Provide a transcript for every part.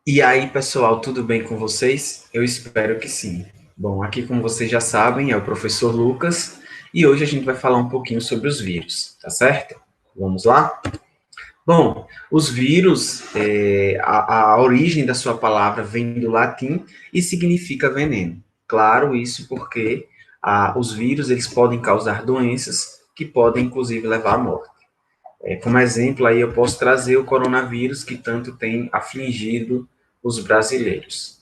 E aí, pessoal, tudo bem com vocês? Eu espero que sim. Bom, aqui, como vocês já sabem, é o professor Lucas e hoje a gente vai falar um pouquinho sobre os vírus, tá certo? Vamos lá? Bom, os vírus, a origem da sua palavra vem do latim e significa veneno. Claro, isso porque os vírus eles podem causar doenças que podem, inclusive, levar à morte. Como exemplo, aí eu posso trazer o coronavírus que tanto tem afligido os brasileiros.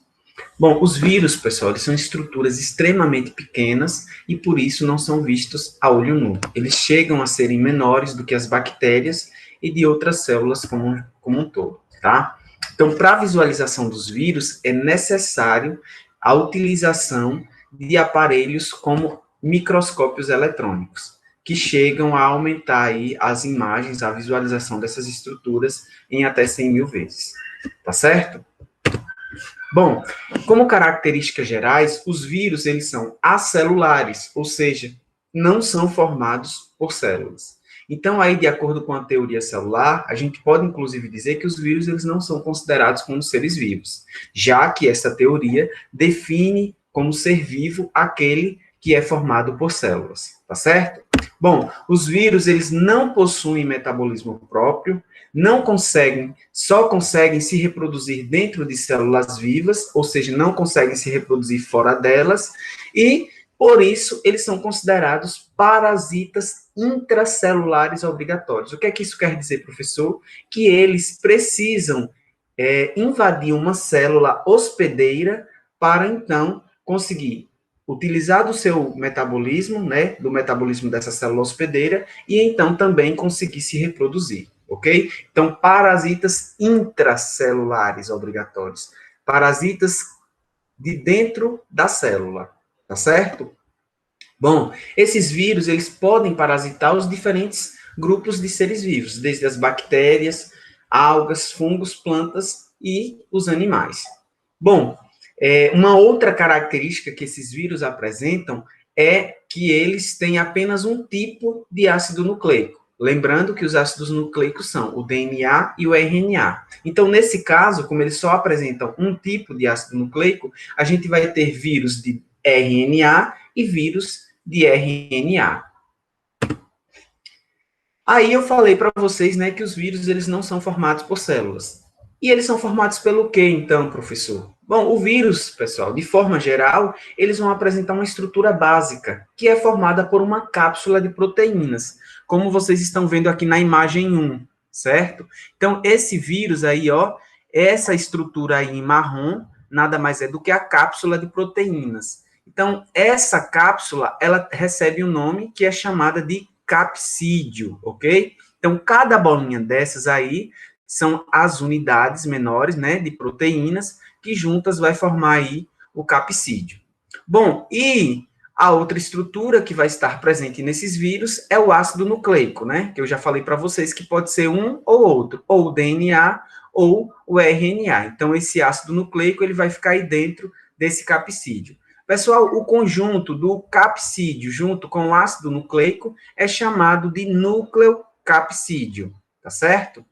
Bom, os vírus, pessoal, eles são estruturas extremamente pequenas e por isso não são vistos a olho nu. Eles chegam a serem menores do que as bactérias e de outras células como um todo, tá? Então, para a visualização dos vírus, é necessário a utilização de aparelhos como microscópios eletrônicos, que chegam a aumentar aí as imagens, a visualização dessas estruturas em até 100 mil vezes, tá certo? Bom, como características gerais, os vírus eles são acelulares, ou seja, não são formados por células. Então, aí, de acordo com a teoria celular, a gente pode inclusive dizer que os vírus eles não são considerados como seres vivos, já que essa teoria define como ser vivo aquele que é formado por células, tá certo? Bom, os vírus eles não possuem metabolismo próprio, não conseguem, só conseguem se reproduzir dentro de células vivas, ou seja, não conseguem se reproduzir fora delas, e por isso eles são considerados parasitas intracelulares obrigatórios. O que é que isso quer dizer, professor? Que eles precisam invadir uma célula hospedeira para então conseguir utilizar do seu metabolismo, né, do metabolismo dessa célula hospedeira, e então também conseguir se reproduzir, ok? Então, parasitas intracelulares obrigatórios, parasitas de dentro da célula, tá certo? Bom, esses vírus, eles podem parasitar os diferentes grupos de seres vivos, desde as bactérias, algas, fungos, plantas e os animais. Bom, uma outra característica que esses vírus apresentam é que eles têm apenas um tipo de ácido nucleico. Lembrando que os ácidos nucleicos são o DNA e o RNA. Então, nesse caso, como eles só apresentam um tipo de ácido nucleico, a gente vai ter vírus de RNA e vírus de RNA. Aí eu falei para vocês, né, que os vírus eles não são formados por células. E eles são formados pelo quê, então, professor? Bom, o vírus, pessoal, de forma geral, eles vão apresentar uma estrutura básica, que é formada por uma cápsula de proteínas, como vocês estão vendo aqui na imagem 1, certo? Então, esse vírus aí, ó, essa estrutura aí em marrom, nada mais é do que a cápsula de proteínas. Então, essa cápsula, ela recebe um nome que é chamada de capsídio, ok? Então, cada bolinha dessas aí são as unidades menores, né, de proteínas, que juntas vai formar aí o capsídio. Bom, e a outra estrutura que vai estar presente nesses vírus é o ácido nucleico, né, que eu já falei para vocês que pode ser um ou outro, ou o DNA ou o RNA. Então, esse ácido nucleico, ele vai ficar aí dentro desse capsídio. Pessoal, o conjunto do capsídio junto com o ácido nucleico é chamado de núcleo capsídeo, tá certo?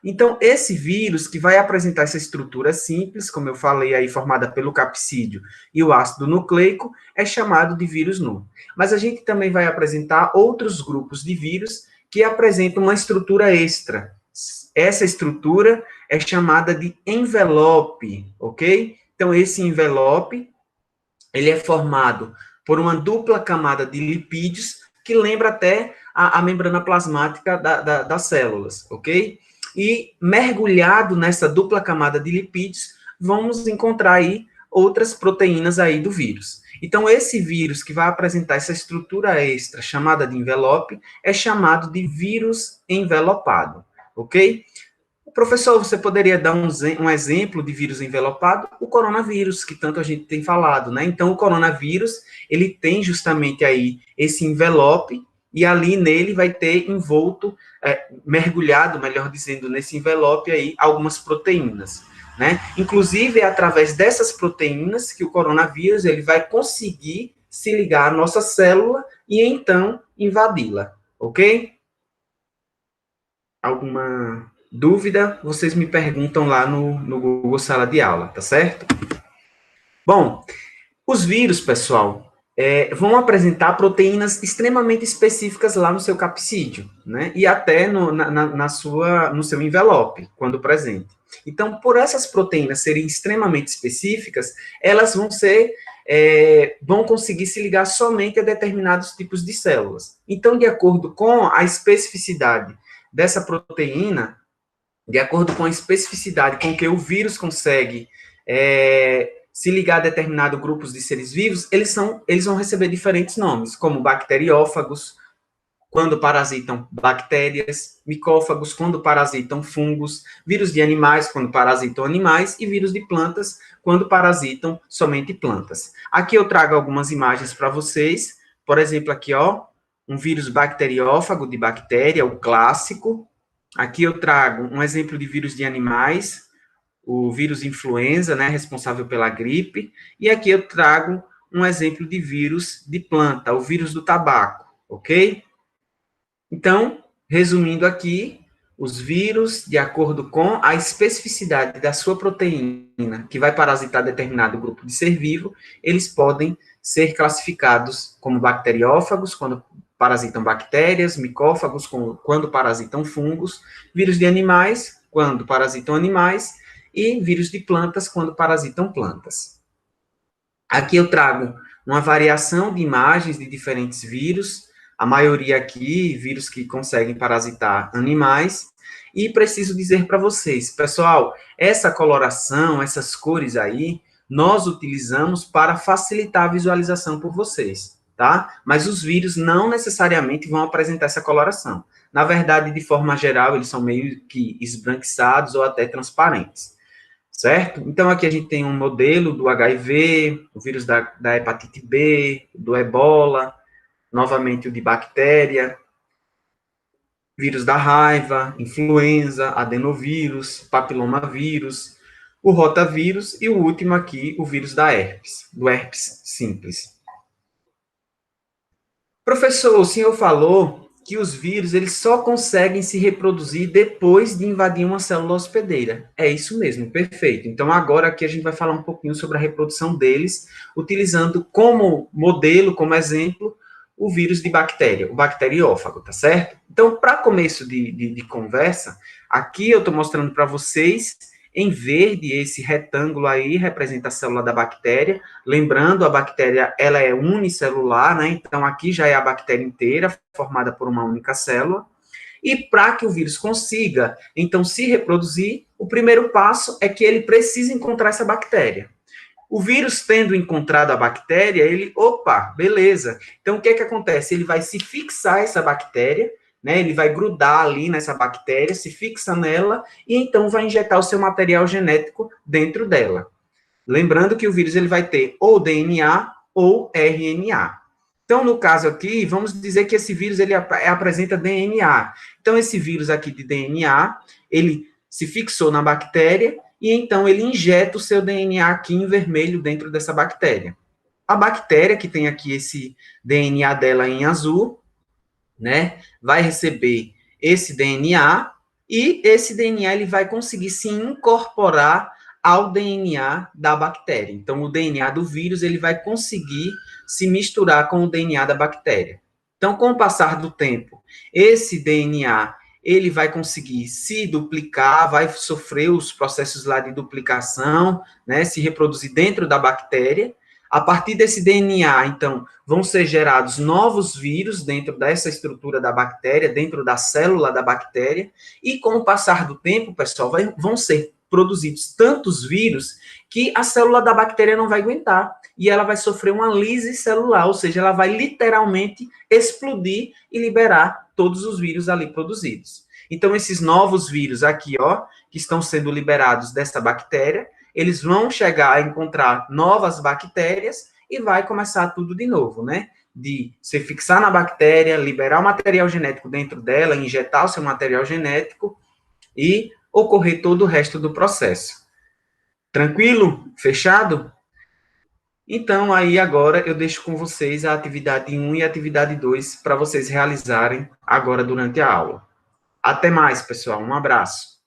Então, esse vírus que vai apresentar essa estrutura simples, como eu falei aí, formada pelo capsídio e o ácido nucleico, é chamado de vírus nu. Mas a gente também vai apresentar outros grupos de vírus que apresentam uma estrutura extra. Essa estrutura é chamada de envelope, ok? Então, esse envelope ele é formado por uma dupla camada de lipídios que lembra até a membrana plasmática das células, ok? E mergulhado nessa dupla camada de lipídios, vamos encontrar aí outras proteínas aí do vírus. Então, esse vírus que vai apresentar essa estrutura extra, chamada de envelope, é chamado de vírus envelopado, ok? Professor, você poderia dar um exemplo de vírus envelopado? O coronavírus, que tanto a gente tem falado, né? Então, o coronavírus, ele tem justamente aí esse envelope, e ali nele vai ter envolto, mergulhado, melhor dizendo, nesse envelope aí, algumas proteínas, né? Inclusive, é através dessas proteínas que o coronavírus, ele vai conseguir se ligar à nossa célula e, então, invadi-la, ok? Alguma Dúvida, vocês me perguntam lá no Google Sala de Aula, tá certo? Bom, os vírus, pessoal, vão apresentar proteínas extremamente específicas lá no seu capsídeo, né? E até no seu envelope, quando presente. Então, por essas proteínas serem extremamente específicas, elas vão conseguir se ligar somente a determinados tipos de células. Então, de acordo com a especificidade dessa proteína, de acordo com a especificidade com que o vírus consegue se ligar a determinados grupos de seres vivos, eles vão receber diferentes nomes, como bacteriófagos, quando parasitam bactérias, micófagos, quando parasitam fungos, vírus de animais, quando parasitam animais, e vírus de plantas, quando parasitam somente plantas. Aqui eu trago algumas imagens para vocês, por exemplo, aqui, ó, um vírus bacteriófago de bactéria, o clássico. Aqui eu trago um exemplo de vírus de animais, o vírus influenza, né, responsável pela gripe, e aqui eu trago um exemplo de vírus de planta, o vírus do tabaco, ok? Então, resumindo aqui, os vírus, de acordo com a especificidade da sua proteína, que vai parasitar determinado grupo de ser vivo, eles podem ser classificados como bacteriófagos, quando parasitam bactérias, micófagos, quando parasitam fungos, vírus de animais, quando parasitam animais, e vírus de plantas, quando parasitam plantas. Aqui eu trago uma variação de imagens de diferentes vírus, a maioria aqui, vírus que conseguem parasitar animais, e preciso dizer para vocês, pessoal, essa coloração, essas cores aí, nós utilizamos para facilitar a visualização por vocês, tá? Mas os vírus não necessariamente vão apresentar essa coloração. Na verdade, de forma geral, eles são meio que esbranquiçados ou até transparentes. Certo? Então, aqui a gente tem um modelo do HIV, o vírus da hepatite B, do ebola, novamente o de bactéria, vírus da raiva, influenza, adenovírus, papilomavírus, o rotavírus e o último aqui, o vírus da herpes, do herpes simples. Professor, o senhor falou que os vírus eles só conseguem se reproduzir depois de invadir uma célula hospedeira. É isso mesmo, perfeito. Então, agora aqui a gente vai falar um pouquinho sobre a reprodução deles, utilizando como modelo, como exemplo, o vírus de bactéria, o bacteriófago, tá certo? Então, para começo de conversa, aqui eu estou mostrando para vocês, em verde, esse retângulo aí representa a célula da bactéria. Lembrando, a bactéria, ela é unicelular, né? Então, aqui já é a bactéria inteira, formada por uma única célula. E para que o vírus consiga, então, se reproduzir, o primeiro passo é que ele precisa encontrar essa bactéria. O vírus, tendo encontrado a bactéria, opa, beleza. Então, o que é que acontece? Ele vai se fixar essa bactéria, né? Ele vai grudar ali nessa bactéria, se fixa nela, e então vai injetar o seu material genético dentro dela. Lembrando que o vírus ele vai ter ou DNA ou RNA. Então, no caso aqui, vamos dizer que esse vírus ele apresenta DNA. Então, esse vírus aqui de DNA, ele se fixou na bactéria e então ele injeta o seu DNA aqui em vermelho dentro dessa bactéria. A bactéria, que tem aqui esse DNA dela em azul, né, vai receber esse DNA e esse DNA ele vai conseguir se incorporar ao DNA da bactéria. Então, o DNA do vírus ele vai conseguir se misturar com o DNA da bactéria. Então, com o passar do tempo, esse DNA ele vai conseguir se duplicar, vai sofrer os processos lá de duplicação, né, se reproduzir dentro da bactéria. A partir desse DNA, então, vão ser gerados novos vírus dentro dessa estrutura da bactéria, dentro da célula da bactéria, e com o passar do tempo, pessoal, vão ser produzidos tantos vírus que a célula da bactéria não vai aguentar, e ela vai sofrer uma lise celular, ou seja, ela vai literalmente explodir e liberar todos os vírus ali produzidos. Então, esses novos vírus aqui, ó, que estão sendo liberados dessa bactéria, eles vão chegar a encontrar novas bactérias e vai começar tudo de novo, né? De se fixar na bactéria, liberar o material genético dentro dela, injetar o seu material genético e ocorrer todo o resto do processo. Tranquilo? Fechado? Então, aí agora eu deixo com vocês a atividade 1 e a atividade 2 para vocês realizarem agora durante a aula. Até mais, pessoal. Um abraço.